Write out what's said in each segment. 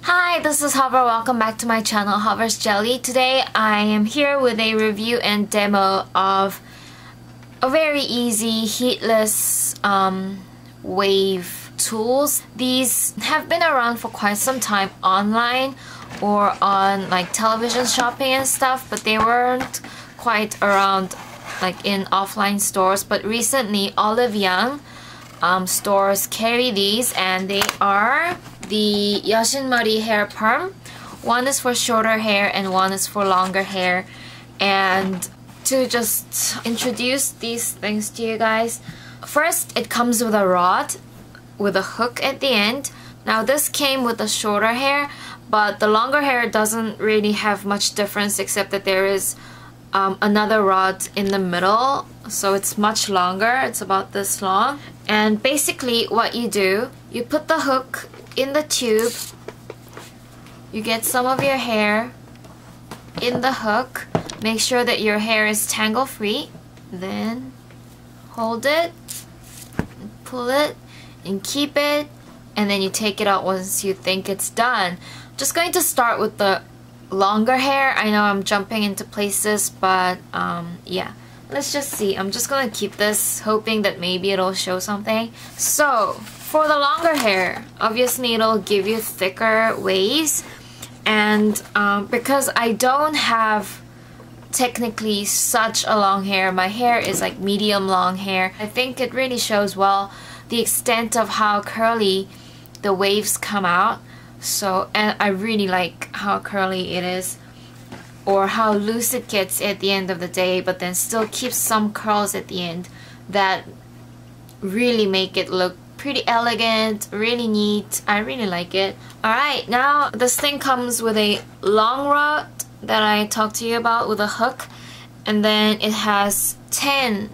Hi, this is Hover. Welcome back to my channel, Hover's Jelly. Today I am here with a review and demo of a very easy heatless wave tools. These have been around for quite some time online or on like television shopping and stuff, but they weren't quite around like in offline stores. But recently Olive Young stores carry these, and they are the Yoshinmori hair perm. One is for shorter hair and one is for longer hair. And to just introduce these things to you guys, first it comes with a rod with a hook at the end. Now this came with the shorter hair, but the longer hair doesn't really have much difference except that there is another rod in the middle, so it's much longer. It's about this long. And basically what you do, you put the hook in the tube, you get some of your hair in the hook, make sure that your hair is tangle free, then hold it, pull it, and keep it, and then you take it out once you think it's done. I'm just going to start with the longer hair. I know I'm jumping into places, but yeah, let's just see. I'm just gonna keep this, hoping that maybe it'll show something. So for the longer hair, obviously it'll give you thicker waves, and because I don't have technically such a long hair, my hair is like medium long hair, I think it really shows well the extent of how curly the waves come out. So, and I really like how curly it is, or how loose it gets at the end of the day, but then still keeps some curls at the end that really make it look pretty elegant, really neat. I really like it. Alright, now this thing comes with a long rod that I talked to you about with a hook, and then it has 10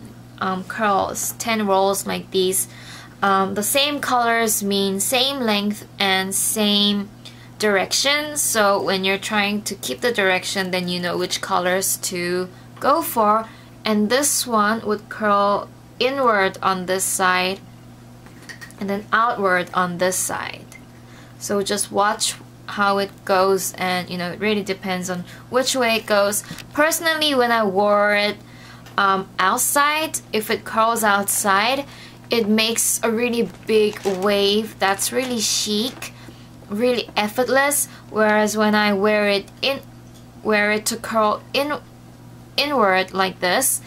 curls, 10 rolls like these. The same colors mean same length and same direction, so when you're trying to keep the direction, then you know which colors to go for. And this one would curl inward on this side and then outward on this side. So just watch how it goes, and you know, it really depends on which way it goes. Personally, when I wore it outside, if it curls outside, it makes a really big wave that's really chic, really effortless, whereas when I wear it to curl inward like this,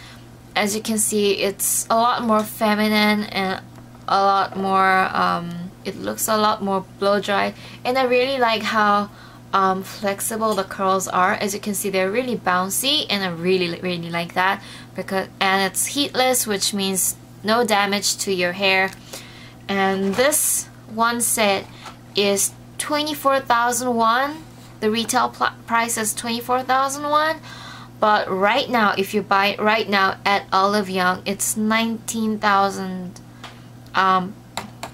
as you can see, it's a lot more feminine and a lot more it looks a lot more blow dry, and I really like how flexible the curls are. As you can see, they're really bouncy, and I really like that, because and it's heatless, which means no damage to your hair. And this one set is 24,000 won. The retail price is 24,000 won, but right now, if you buy it right now at Olive Young, it's 19,000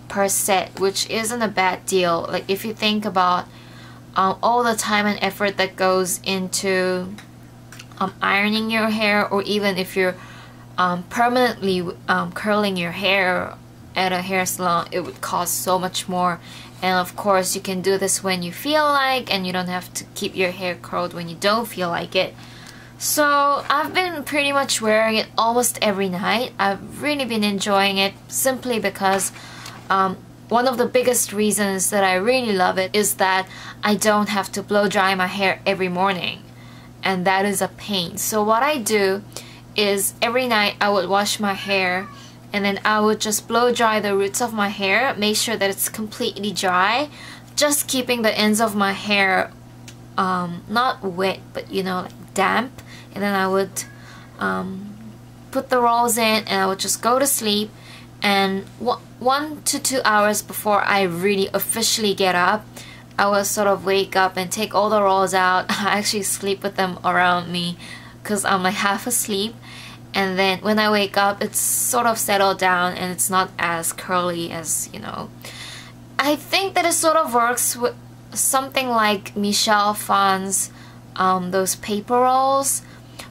per set, which isn't a bad deal. Like, if you think about all the time and effort that goes into ironing your hair, or even if you're permanently curling your hair at a hair salon, it would cost so much more. And of course, you can do this when you feel like, and you don't have to keep your hair curled when you don't feel like it. So I've been pretty much wearing it almost every night. I've really been enjoying it, simply because one of the biggest reasons that I really love it is that I don't have to blow dry my hair every morning, and that is a pain. So what I do is every night I would wash my hair, and then I would just blow dry the roots of my hair, make sure that it's completely dry, just keeping the ends of my hair not wet, but you know, like damp. And then I would put the rolls in, and I would just go to sleep, and 1 to 2 hours before I really officially get up, I will sort of wake up and take all the rolls out. I actually sleep with them around me because I'm like half asleep, and then when I wake up, it's sort of settled down and it's not as curly as, you know. I think that it sort of works with something like Michelle Phan's those paper rolls,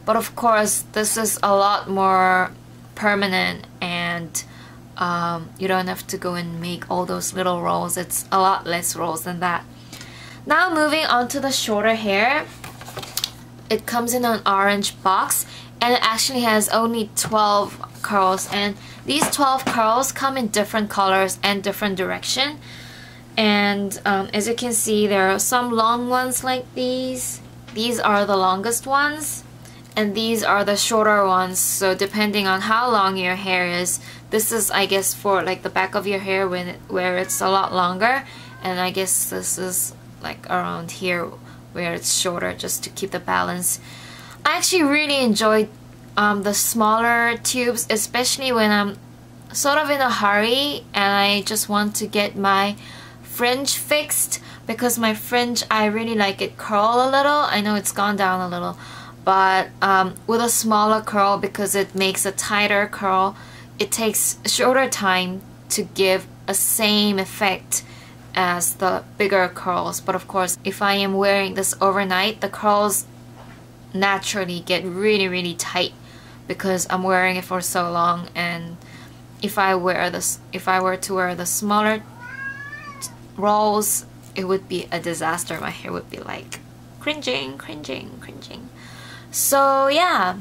but of course this is a lot more permanent, and you don't have to go and make all those little rolls. It's a lot less rolls than that. Now moving on to the shorter hair. It comes in an orange box and it actually has only 12 curls, and these 12 curls come in different colors and different direction. And as you can see, there are some long ones like these. These are the longest ones and these are the shorter ones, so depending on how long your hair is, this is, I guess, for like the back of your hair where it's a lot longer, and I guess this is like around here where it's shorter, just to keep the balance. I actually really enjoyed the smaller tubes, especially when I'm sort of in a hurry and I just want to get my fringe fixed, because my fringe, I really like it curl a little. I know it's gone down a little, but with a smaller curl, because it makes a tighter curl, it takes a shorter time to give a same effect as the bigger curls. But of course, if I am wearing this overnight, the curls naturally get really tight because I'm wearing it for so long. And if I were to wear the smaller rolls, it would be a disaster. My hair would be like cringing. So yeah,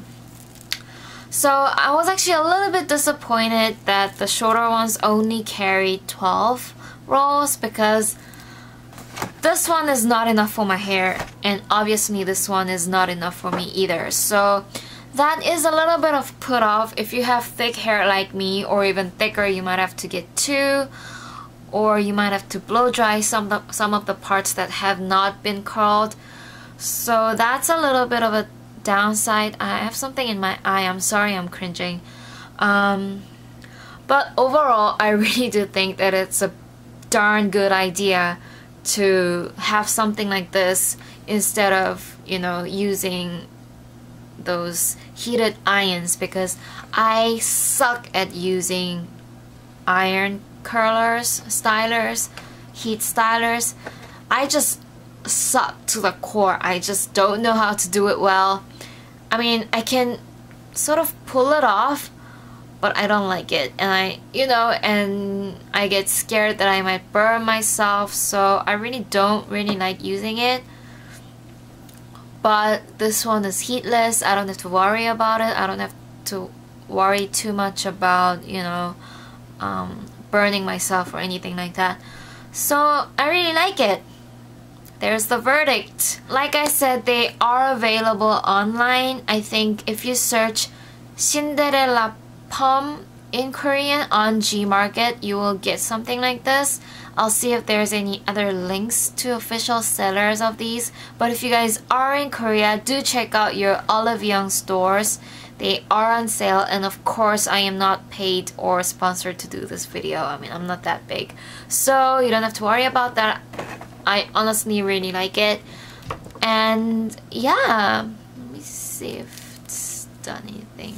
so I was actually a little bit disappointed that the shorter ones only carry 12 rolls, because this one is not enough for my hair, and obviously this one is not enough for me either. So that is a little bit of put off. If you have thick hair like me, or even thicker, you might have to get 2, or you might have to blow dry some of the parts that have not been curled. So that's a little bit of a downside. I have something in my eye, I'm sorry, I'm cringing. But overall, I really do think that it's a darn good idea to have something like this instead of, you know, using those heated irons, because I suck at using iron curlers, stylers, heat stylers. I just suck to the core. I just don't know how to do it well. I mean, I can sort of pull it off, but I don't like it, and I get scared that I might burn myself, so I really don't like using it. But this one is heatless. I don't have to worry about it. I don't have to worry too much about, you know, burning myself or anything like that. So I really like it. There's the verdict. Like I said, they are available online. I think if you search Cinderella Perm in Korean on Gmarket, you will get something like this. I'll see if there's any other links to official sellers of these. But if you guys are in Korea, do check out your Olive Young stores. They are on sale, and of course I am not paid or sponsored to do this video. I mean, I'm not that big, so you don't have to worry about that. I honestly really like it. And yeah, let me see if it's done anything.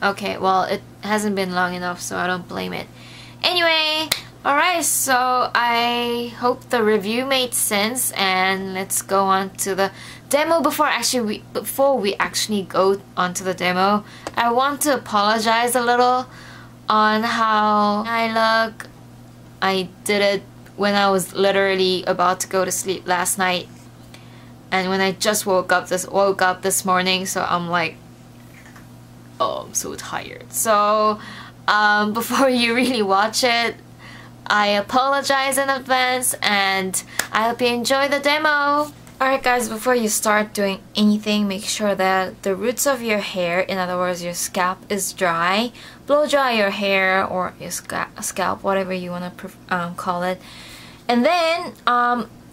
Okay, well, it hasn't been long enough, so I don't blame it. Anyway, alright, so I hope the review made sense, and let's go on to the demo. Before we actually go on to the demo, I want to apologize a little on how I look. I did it when I was literally about to go to sleep last night, and when I just woke up this morning, so I'm like, oh, I'm so tired. So before you really watch it, I apologize in advance, and I hope you enjoy the demo. Alright guys, before you start doing anything, make sure that the roots of your hair, in other words your scalp, is dry. Blow dry your hair or your scalp, whatever you want to call it. And then,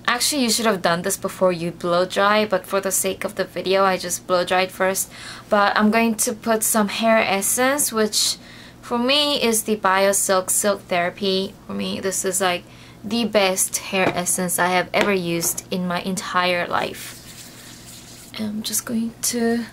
actually you should have done this before you blow dry, but for the sake of the video I just blow dried first. But I'm going to put some hair essence, which for me is the BioSilk Silk Therapy. For me, this is like the best hair essence I have ever used in my entire life. And I'm just going to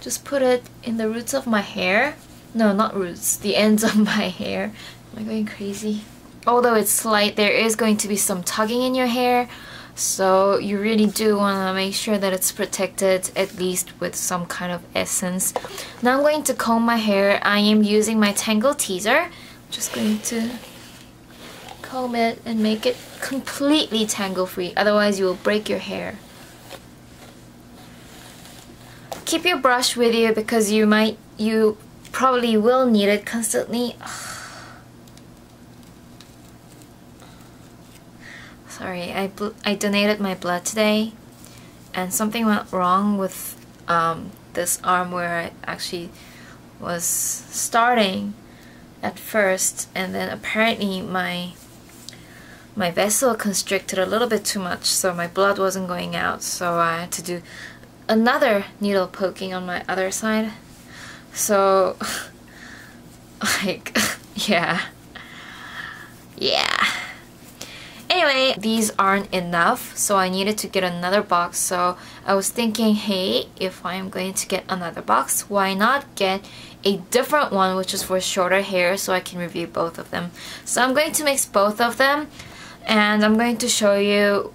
just put it in the roots of my hair. No, not roots, the ends of my hair. Am I going crazy? Although it's slight, there is going to be some tugging in your hair, so you really do want to make sure that it's protected, at least with some kind of essence. Now I'm going to comb my hair. I am using my Tangle Teaser. I'm just going to comb it and make it completely tangle free, otherwise you will break your hair. Keep your brush with you because you probably will need it constantly. Sorry, I donated my blood today and something went wrong with this arm where I actually was starting at first, and then apparently my vessel constricted a little bit too much, so my blood wasn't going out, so I had to do another needle poking on my other side. So like yeah. Anyway, these aren't enough, so I needed to get another box. So I was thinking, hey, if I'm going to get another box, why not get a different one which is for shorter hair, so I can review both of them. So I'm going to mix both of them, and I'm going to show you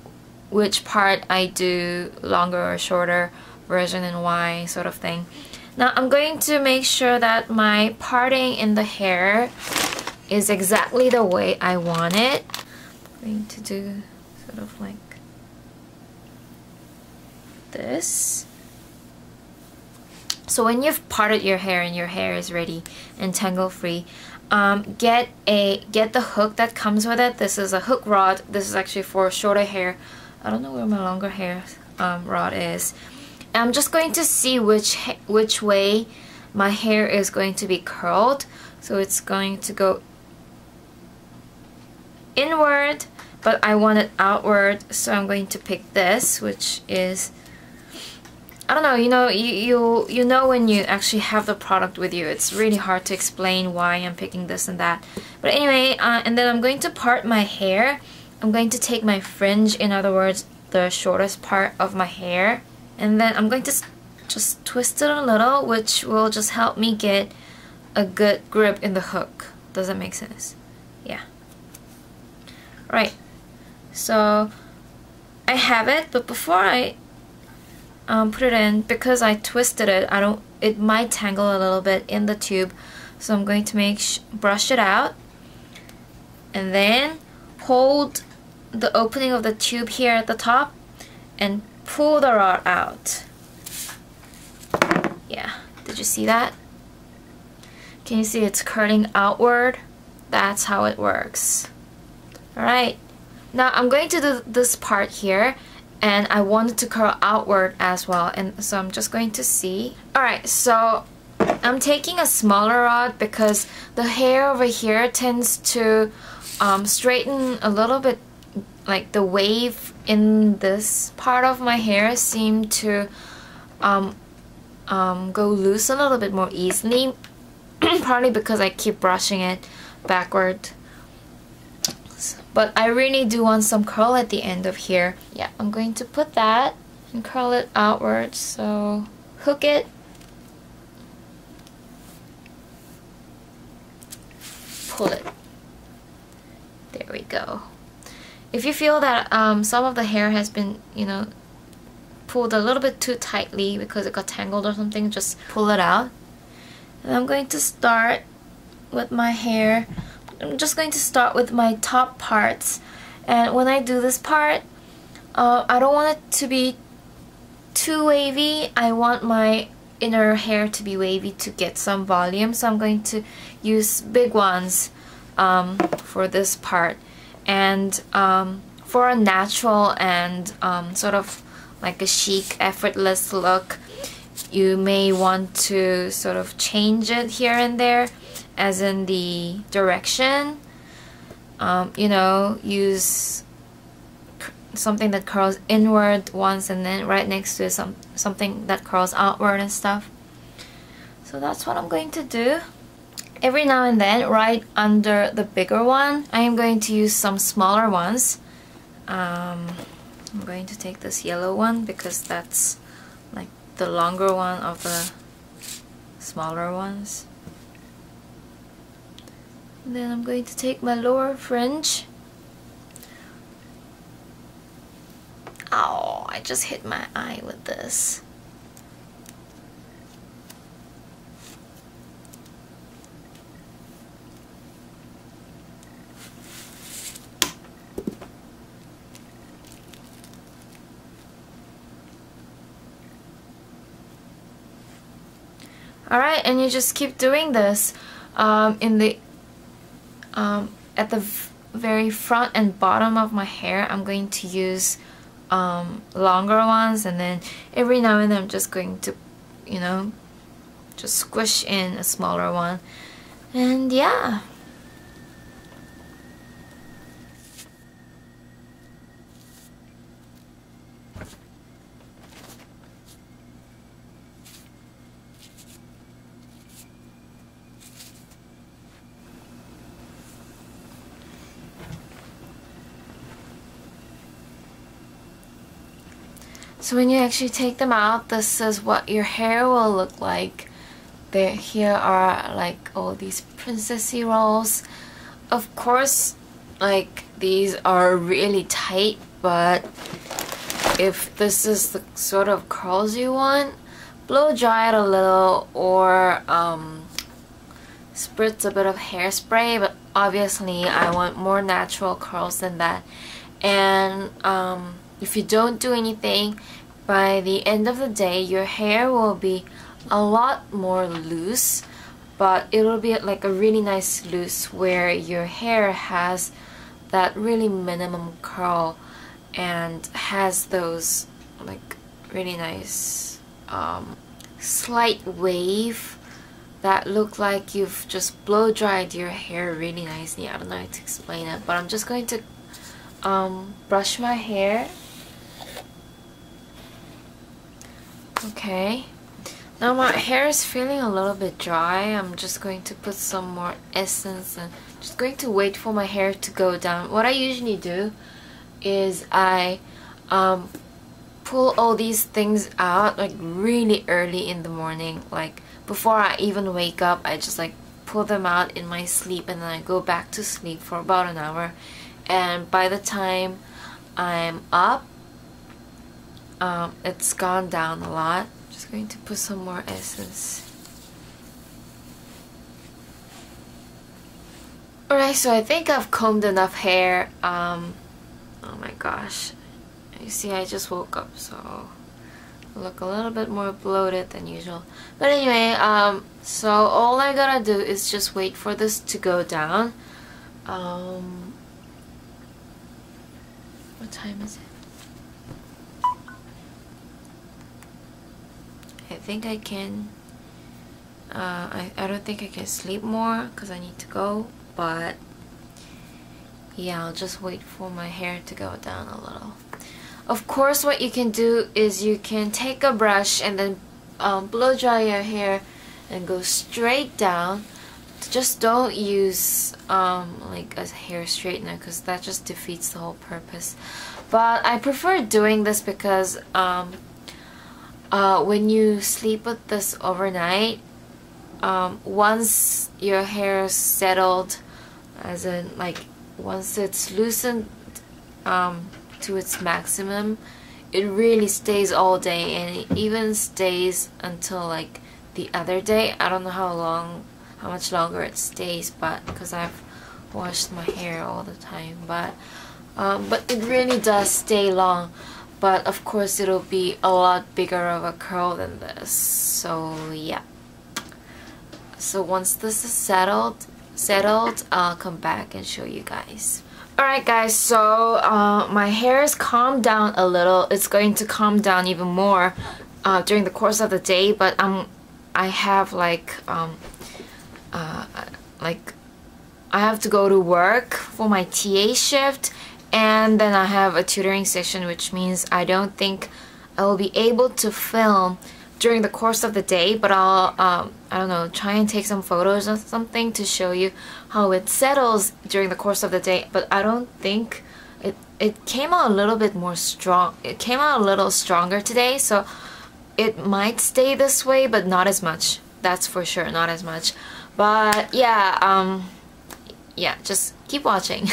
which part I do longer or shorter version and why, sort of thing. Now I'm going to make sure that my parting in the hair is exactly the way I want it. I'm going to do sort of like this. So when you've parted your hair and your hair is ready and tangle free, get the hook that comes with it. This is a hook rod. This is actually for shorter hair. I don't know where my longer hair rod is. I'm just going to see which way my hair is going to be curled. So it's going to go inward, but I want it outward, so I'm going to pick this, which is, I don't know, you know when you actually have the product with you, it's really hard to explain why I'm picking this and that. But anyway, and then I'm going to part my hair. I'm going to take my fringe, in other words, the shortest part of my hair, and then I'm going to just twist it a little, which will just help me get a good grip in the hook. Does that make sense? Yeah. Right. So I have it, but before I put it in, because I twisted it, it might tangle a little bit in the tube, so I'm going to brush it out, and then hold the opening of the tube here at the top and pull the rod out. Yeah, did you see that? Can you see it's curling outward? That's how it works. Alright, now I'm going to do this part here, and I want it to curl outward as well, and so I'm just going to see. Alright, so I'm taking a smaller rod because the hair over here tends to straighten a little bit, like the wave in this part of my hair seem to go loose a little bit more easily, probably because I keep brushing it backward. But I really do want some curl at the end of here. Yeah, I'm going to put that and curl it outward, so hook it, pull it. There we go. If you feel that some of the hair has been, pulled a little bit too tightly because it got tangled or something, just pull it out. And I'm going to start with my hair. I'm just going to start with my top parts, and when I do this part, I don't want it to be too wavy. I want my inner hair to be wavy to get some volume, so I'm going to use big ones for this part. And for a natural and sort of like a chic, effortless look, you may want to sort of change it here and there, as in the direction. Use something that curls inward once, and then right next to it something that curls outward and stuff. So that's what I'm going to do. Every now and then, right under the bigger one, I am going to use some smaller ones. I'm going to take this yellow one because that's like the longer one of the smaller ones. And then I'm going to take my lower fringe. Oh, I just hit my eye with this. Alright, and you just keep doing this in the at the very front and bottom of my hair. I'm going to use longer ones, and then every now and then I'm just going to, you know, just squish in a smaller one. And yeah. So when you actually take them out, this is what your hair will look like. Here are like all these princessy rolls. Of course, like these are really tight, but if this is the sort of curls you want, blow dry it a little, or spritz a bit of hairspray, but obviously I want more natural curls than that. And if you don't do anything, by the end of the day your hair will be a lot more loose, but it will be like a really nice loose where your hair has that really minimum curl and has those like really nice slight wave that look like you've just blow dried your hair really nicely. I don't know how to explain it, but I'm just going to brush my hair. Okay, now my hair is feeling a little bit dry. I'm just going to put some more essence and just going to wait for my hair to go down. What I usually do is I pull all these things out like really early in the morning, like before I even wake up. I just like pull them out in my sleep, and then I go back to sleep for about an hour, and by the time I'm up, it's gone down a lot. Just going to put some more essence. Alright, so I think I've combed enough hair. Oh my gosh. You see, I just woke up, so I look a little bit more bloated than usual. But anyway, so all I gotta do is just wait for this to go down. What time is it? I think I can, I don't think I can sleep more because I need to go, but yeah, I'll just wait for my hair to go down a little. Of course, what you can do is you can take a brush and then blow dry your hair and go straight down. Just don't use like a hair straightener, because that just defeats the whole purpose. But I prefer doing this because when you sleep with this overnight, once your hair is settled, as in like once it's loosened to its maximum, it really stays all day, and it even stays until like the other day. I don't know how much longer it stays, but because I've washed my hair all the time, but it really does stay long. But of course it'll be a lot bigger of a curl than this. So yeah. So once this is settled, I'll come back and show you guys. Alright guys, so my hair is calmed down a little. It's going to calm down even more during the course of the day, but I have like I have to go to work for my TA shift, and then I have a tutoring session, which means I don't think I will be able to film during the course of the day, but I'll I don't know, try and take some photos or something to show you how it settles during the course of the day. But I don't think it came out a little bit more strong. It came out a little stronger today, so it might stay this way, but not as much. That's for sure, not as much. But yeah, yeah, just keep watching.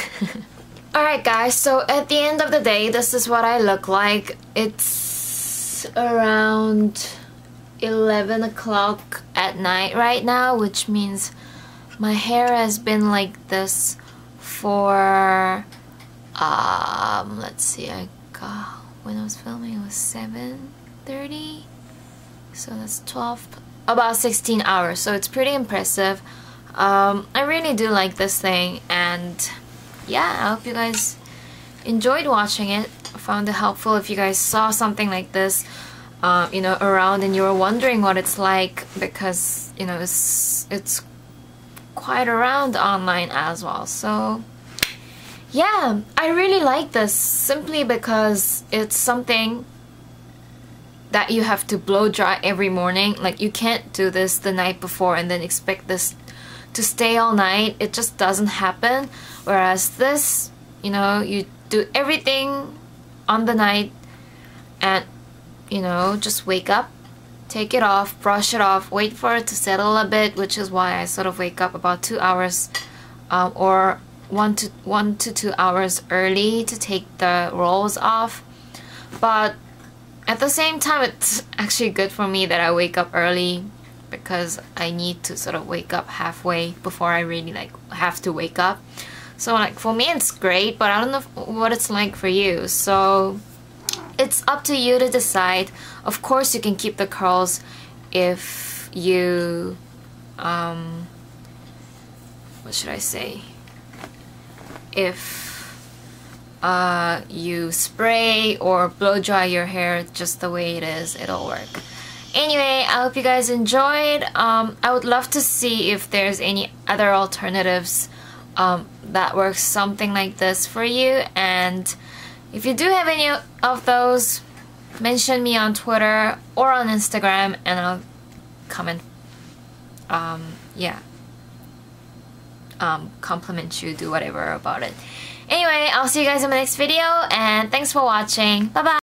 Alright guys, so at the end of the day, this is what I look like. It's around 11 o'clock at night right now, which means my hair has been like this for let's see, I got, when I was filming it was 7:30, so that's 12 about 16 hours, so it's pretty impressive. I really do like this thing, and yeah, I hope you guys enjoyed watching it. I found it helpful. If you guys saw something like this you know, around and you were wondering what it's like, because you know it's quite around online as well. So yeah, I really like this simply because it's something that you have to blow dry every morning. Like, you can't do this the night before and then expect this to stay all night. It just doesn't happen. Whereas this, you know, you do everything on the night and, you know, just wake up, take it off, brush it off, wait for it to settle a bit, which is why I sort of wake up about 2 hours or 1 to 2 hours early to take the rolls off. But at the same time, it's actually good for me that I wake up early, because I need to sort of wake up halfway before I really like have to wake up. So like for me it's great, but I don't know what it's like for you. So it's up to you to decide. Of course you can keep the curls if you what should I say? If you spray or blow dry your hair just the way it is, it'll work. Anyway, I hope you guys enjoyed. I would love to see if there's any other alternatives that works something like this for you, and if you do have any of those, mention me on Twitter or on Instagram and I'll comment, compliment you, do whatever about it. Anyway, I'll see you guys in my next video, and thanks for watching. Bye bye!